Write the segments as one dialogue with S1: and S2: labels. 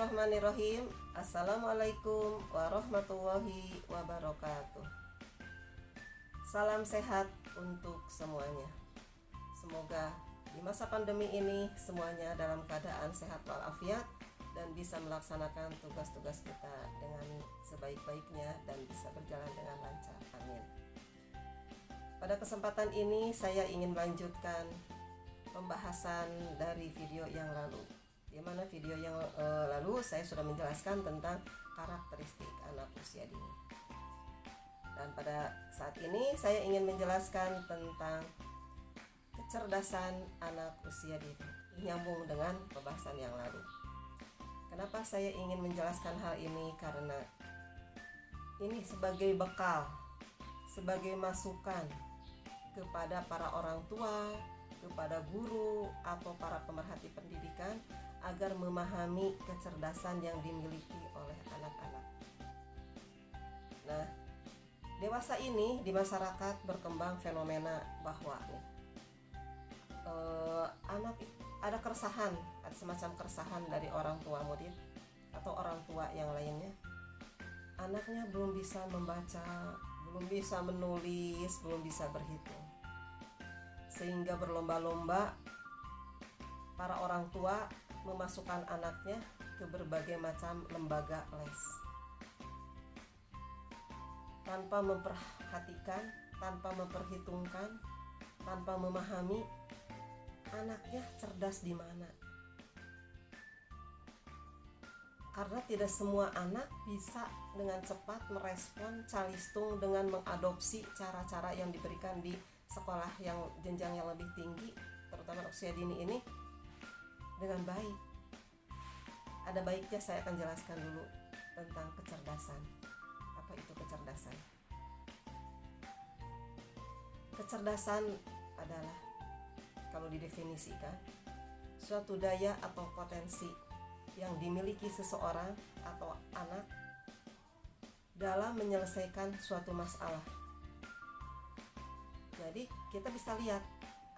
S1: Bismillahirrahmanirrahim. Assalamualaikum warahmatullahi wabarakatuh. Salam sehat untuk semuanya. Semoga di masa pandemi ini semuanya dalam keadaan sehat walafiat dan bisa melaksanakan tugas-tugas kita dengan sebaik-baiknya dan bisa berjalan dengan lancar. Amin. Pada kesempatan ini saya ingin melanjutkan pembahasan dari video yang lalu, di mana video yang lalu saya sudah menjelaskan tentang karakteristik anak usia dini. Dan pada saat ini saya ingin menjelaskan tentang kecerdasan anak usia dini, nyambung dengan pembahasan yang lalu. Kenapa saya ingin menjelaskan hal ini? Karena ini sebagai bekal, sebagai masukan kepada para orang tua, kepada guru atau para pemerhati pendidikan agar memahami kecerdasan yang dimiliki oleh anak-anak. Nah, dewasa ini di masyarakat berkembang fenomena bahwa anak ada keresahan, ada semacam keresahan dari orang tua murid atau orang tua yang lainnya. Anaknya belum bisa membaca, belum bisa menulis, belum bisa berhitung. Sehingga berlomba-lomba para orang tua memasukkan anaknya ke berbagai macam lembaga les. Tanpa memperhatikan, tanpa memperhitungkan, tanpa memahami anaknya cerdas di mana. Karena tidak semua anak bisa dengan cepat merespon calistung dengan mengadopsi cara-cara yang diberikan di sekolah yang jenjang yang lebih tinggi, terutama usia dini ini, dengan baik. Ada baiknya saya akan jelaskan dulu tentang kecerdasan. Apa itu kecerdasan? Kecerdasan adalah, kalau didefinisikan, suatu daya atau potensi yang dimiliki seseorang atau anak dalam menyelesaikan suatu masalah. Jadi kita bisa lihat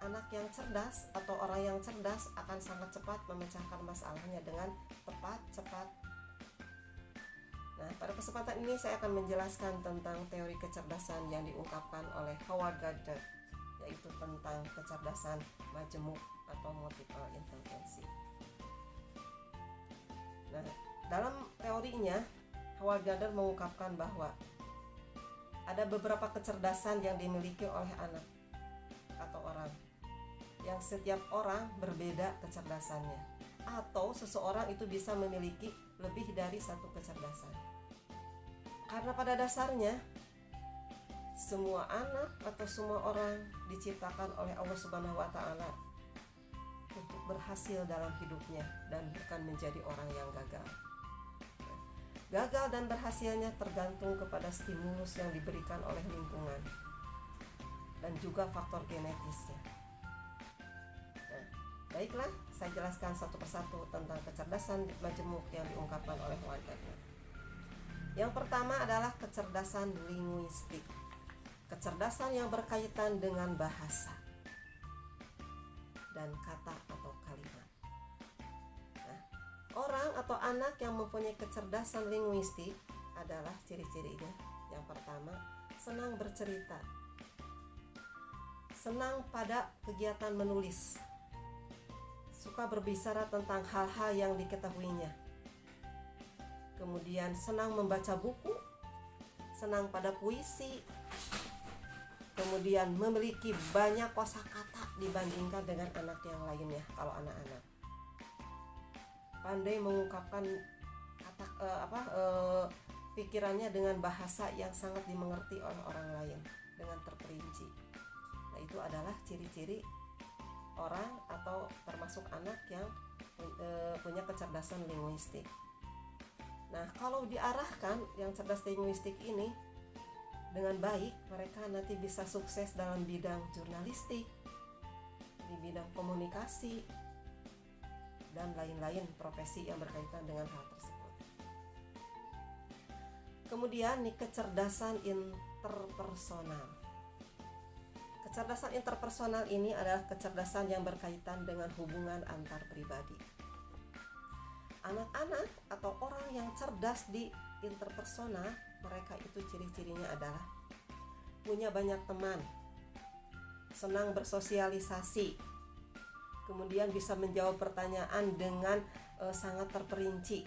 S1: anak yang cerdas atau orang yang cerdas akan sangat cepat memecahkan masalahnya dengan tepat, cepat. Nah, pada kesempatan ini saya akan menjelaskan tentang teori kecerdasan yang diungkapkan oleh Howard Gardner, yaitu tentang kecerdasan majemuk atau multiple intelligence. Nah, dalam teorinya Howard Gardner mengungkapkan bahwa ada beberapa kecerdasan yang dimiliki oleh anak atau orang, yang setiap orang berbeda kecerdasannya, atau seseorang itu bisa memiliki lebih dari satu kecerdasan. Karena pada dasarnya semua anak atau semua orang diciptakan oleh Allah Subhanahu wa Ta'ala untuk berhasil dalam hidupnya dan bukan menjadi orang yang gagal. Gagal dan berhasilnya tergantung kepada stimulus yang diberikan oleh lingkungan dan juga faktor genetisnya. Nah, baiklah, saya jelaskan satu persatu tentang kecerdasan majemuk yang diungkapkan oleh Howard Gardner. Yang pertama adalah kecerdasan linguistik. Kecerdasan yang berkaitan dengan bahasa dan kata atau kalimat. Nah, orang atau anak yang mempunyai kecerdasan linguistik adalah ciri-cirinya. Yang pertama, senang bercerita, senang pada kegiatan menulis, suka berbicara tentang hal-hal yang diketahuinya, kemudian senang membaca buku, senang pada puisi, kemudian memiliki banyak kosakata dibandingkan dengan anak yang lainnya. Kalau anak-anak pandai mengungkapkan pikirannya dengan bahasa yang sangat dimengerti oleh orang lain dengan terperinci. Nah, itu adalah ciri-ciri orang atau termasuk anak yang punya kecerdasan linguistik. Nah, kalau diarahkan yang cerdas linguistik ini dengan baik, mereka nanti bisa sukses dalam bidang jurnalistik, di bidang komunikasi, dan lain-lain profesi yang berkaitan dengan hal tersebut. Kemudian nih, kecerdasan interpersonal. Kecerdasan interpersonal ini adalah kecerdasan yang berkaitan dengan hubungan antar pribadi. Anak-anak atau orang yang cerdas di interpersonal, mereka itu ciri-cirinya adalah punya banyak teman, senang bersosialisasi, kemudian bisa menjawab pertanyaan dengan sangat terperinci,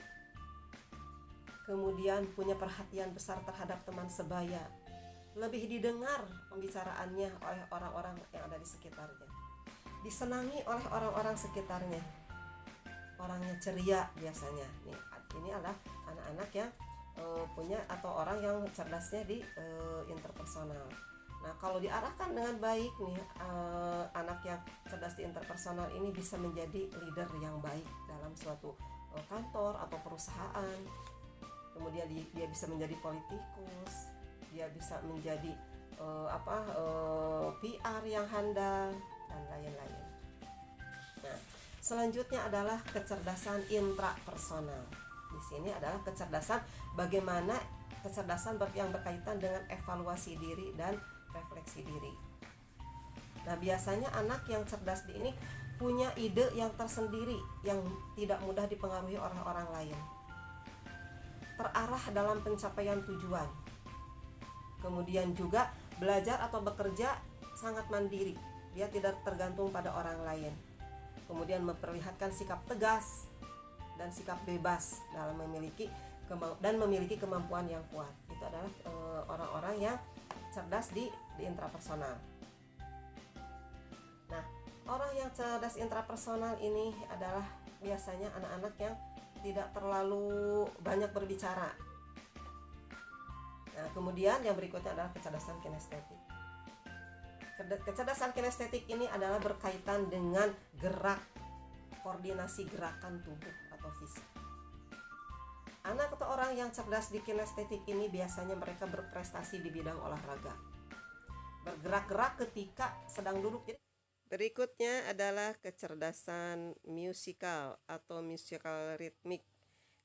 S1: kemudian punya perhatian besar terhadap teman sebaya, lebih didengar pembicaraannya oleh orang-orang yang ada di sekitarnya, disenangi oleh orang-orang sekitarnya, orangnya ceria biasanya. Ini adalah anak-anak yang punya atau orang yang cerdasnya di interpersonal. Nah, kalau diarahkan dengan baik nih, anak yang cerdas di interpersonal ini bisa menjadi leader yang baik dalam suatu kantor atau perusahaan. Kemudian dia bisa menjadi politikus, dia bisa menjadi PR yang handal dan lain-lain. Nah, selanjutnya adalah kecerdasan intrapersonal. Di sini adalah kecerdasan yang berkaitan dengan evaluasi diri dan refleksi diri. Nah, biasanya anak yang cerdas ini punya ide yang tersendiri yang tidak mudah dipengaruhi oleh orang lain. Terarah dalam pencapaian tujuan. Kemudian juga belajar atau bekerja sangat mandiri. Dia tidak tergantung pada orang lain. Kemudian memperlihatkan sikap tegas dan sikap bebas dalam memiliki kemampuan yang kuat. Itu adalah orang-orang yang cerdas di intrapersonal. Nah, orang yang cerdas intrapersonal ini adalah biasanya anak-anak yang tidak terlalu banyak berbicara. Nah, kemudian yang berikutnya adalah kecerdasan kinestetik. Kecerdasan kinestetik ini adalah berkaitan dengan gerak, koordinasi gerakan tubuh atau fisik. Anak atau orang yang cerdas di kinestetik ini biasanya mereka berprestasi di bidang olahraga, bergerak-gerak ketika sedang duduk. Berikutnya adalah kecerdasan musikal atau musical ritmik.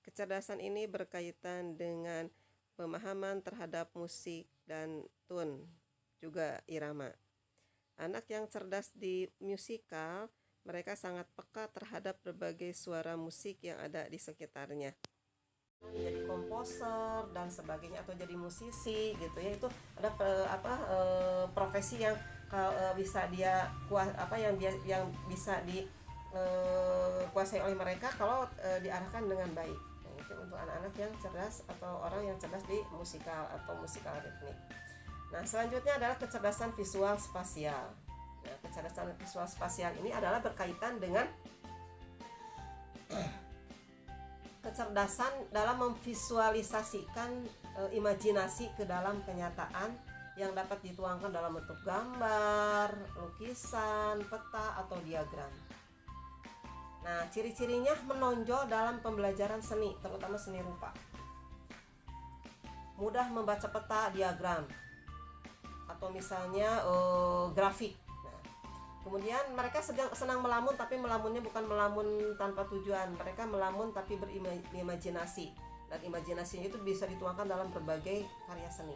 S1: Kecerdasan ini berkaitan dengan pemahaman terhadap musik dan tune, juga irama. Anak yang cerdas di musikal, mereka sangat peka terhadap berbagai suara musik yang ada di sekitarnya. Jadi komposer dan sebagainya atau jadi musisi gitu ya, itu ada profesi yang bisa dia yang bisa dikuasai oleh mereka kalau diarahkan dengan baik. Nah, itu untuk anak-anak yang cerdas atau orang yang cerdas di musikal atau musikal ritmik. Nah, selanjutnya adalah kecerdasan visual spasial. Nah, kecerdasan visual spasial ini adalah berkaitan dengan kecerdasan dalam memvisualisasikan imajinasi ke dalam kenyataan yang dapat dituangkan dalam bentuk gambar, lukisan, peta, atau diagram. Nah, ciri-cirinya menonjol dalam pembelajaran seni, terutama seni rupa. Mudah membaca peta, diagram, atau misalnya grafik. Kemudian mereka senang melamun, tapi melamunnya bukan melamun tanpa tujuan. Mereka melamun tapi berimajinasi, dan imajinasinya itu bisa dituangkan dalam berbagai karya seni.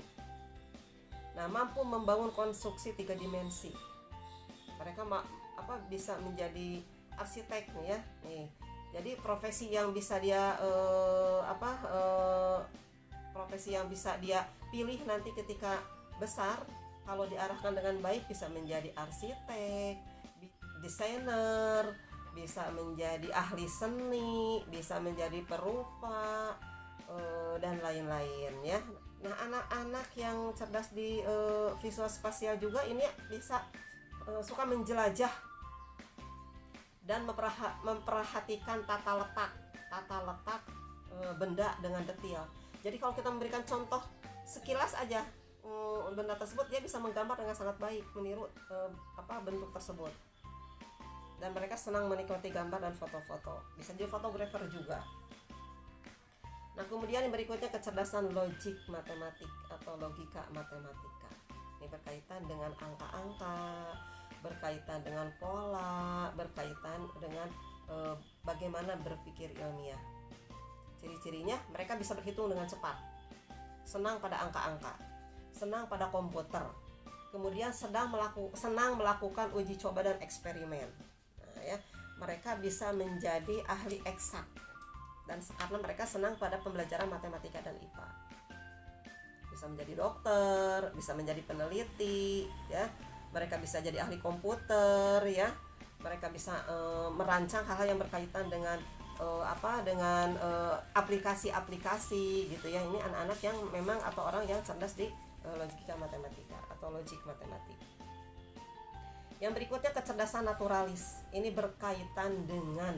S1: Nah, mampu membangun konstruksi 3 dimensi. Mereka bisa menjadi arsitek nih ya. Nih. Jadi profesi yang bisa dia profesi yang bisa dia pilih nanti ketika besar, kalau diarahkan dengan baik bisa menjadi arsitek, desainer, bisa menjadi ahli seni, bisa menjadi perupa, dan lain-lain ya. Nah, anak-anak yang cerdas di visual spasial juga ini bisa suka menjelajah dan memperhatikan tata letak benda dengan detail. Jadi kalau kita memberikan contoh sekilas aja benda tersebut, dia bisa menggambar dengan sangat baik, meniru bentuk tersebut. Dan mereka senang menikmati gambar dan foto-foto. Bisa jadi fotografer juga. Nah, kemudian yang berikutnya kecerdasan logik matematik atau logika matematika. Ini berkaitan dengan angka-angka, berkaitan dengan pola, berkaitan dengan bagaimana berpikir ilmiah. Ciri-cirinya mereka bisa berhitung dengan cepat, senang pada angka-angka, senang pada komputer, kemudian senang melakukan uji coba dan eksperimen. Nah, ya, mereka bisa menjadi ahli eksak. dan karena mereka senang pada pembelajaran matematika dan IPA. Bisa menjadi dokter, bisa menjadi peneliti, ya. Mereka bisa jadi ahli komputer, ya. Mereka bisa merancang hal-hal yang berkaitan dengan aplikasi-aplikasi gitu ya. Ini anak-anak yang memang atau orang yang cerdas di logika matematika atau logik matematik. Yang berikutnya kecerdasan naturalis. Ini berkaitan dengan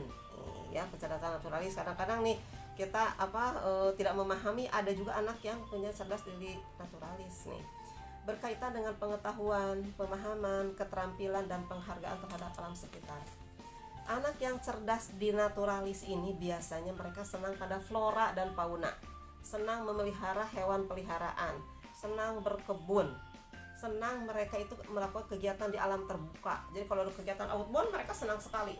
S1: ya kecerdasan naturalis. Kadang-kadang nih kita tidak memahami, ada juga anak yang punya cerdas di naturalis nih. Berkaitan dengan pengetahuan, pemahaman, keterampilan dan penghargaan terhadap alam sekitar. Anak yang cerdas di naturalis ini biasanya mereka senang pada flora dan fauna, senang memelihara hewan peliharaan, senang berkebun, senang mereka itu melakukan kegiatan di alam terbuka. Jadi kalau ada kegiatan outbound mereka senang sekali.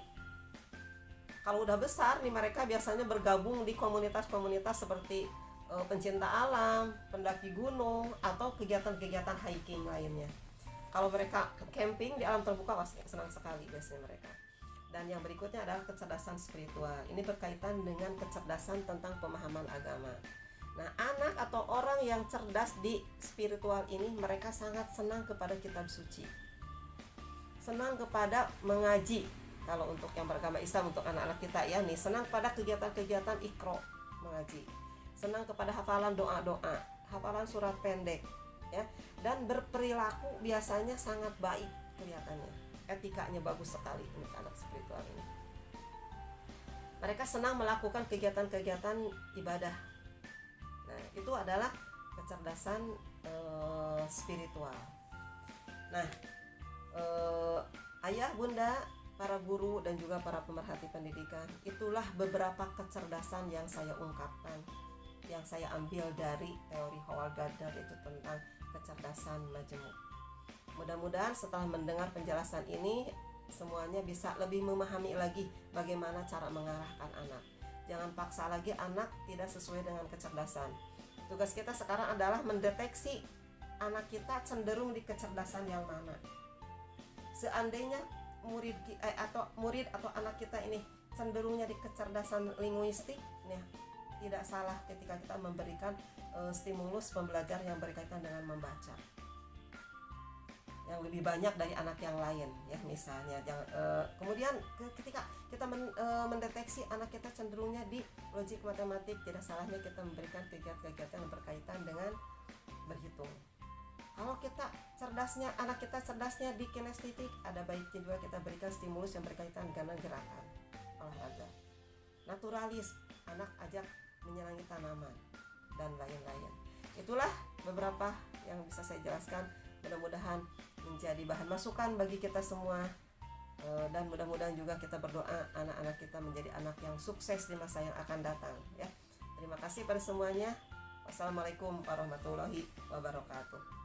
S1: Kalau udah besar nih mereka biasanya bergabung di komunitas-komunitas seperti pencinta alam, pendaki gunung, atau kegiatan-kegiatan hiking lainnya. Kalau mereka camping di alam terbuka pasti senang sekali biasanya mereka. Dan yang berikutnya adalah kecerdasan spiritual. Ini berkaitan dengan kecerdasan tentang pemahaman agama. Nah, anak atau orang yang cerdas di spiritual ini mereka sangat senang kepada kitab suci, senang kepada mengaji. Kalau untuk yang beragama Islam, untuk anak-anak kita ya nih, senang pada kegiatan-kegiatan Iqra, mengaji, senang kepada hafalan doa-doa, hafalan surat pendek, ya, dan berperilaku biasanya sangat baik kelihatannya. Etikanya bagus sekali untuk anak spiritual ini. Mereka senang melakukan kegiatan-kegiatan ibadah. Nah, itu adalah kecerdasan spiritual. Nah, ayah, bunda, para guru dan juga para pemerhati pendidikan, itulah beberapa kecerdasan yang saya ungkapkan, yang saya ambil dari teori Howard Gardner itu tentang kecerdasan majemuk. Mudah-mudahan setelah mendengar penjelasan ini semuanya bisa lebih memahami lagi bagaimana cara mengarahkan anak. Jangan paksa lagi anak tidak sesuai dengan kecerdasan. Tugas kita sekarang adalah mendeteksi anak kita cenderung di kecerdasan yang mana. Seandainya murid atau anak kita ini cenderungnya di kecerdasan linguistik, nah, tidak salah ketika kita memberikan stimulus pembelajaran yang berkaitan dengan membaca yang lebih banyak dari anak yang lain, ya misalnya. Kemudian ketika kita mendeteksi anak kita cenderungnya di logik matematik, tidak salahnya kita memberikan kegiatan-kegiatan yang berkaitan dengan berhitung. Kalau anak kita cerdasnya di kinestetik, ada baiknya juga kita berikan stimulus yang berkaitan dengan gerakan, olahraga. Naturalis, anak ajak menyenangi tanaman dan lain-lain. Itulah beberapa yang bisa saya jelaskan. Mudah-mudahan menjadi bahan masukan bagi kita semua, dan mudah-mudahan juga kita berdoa anak-anak kita menjadi anak yang sukses di masa yang akan datang, ya. Terima kasih pada semuanya. Wassalamualaikum warahmatullahi wabarakatuh.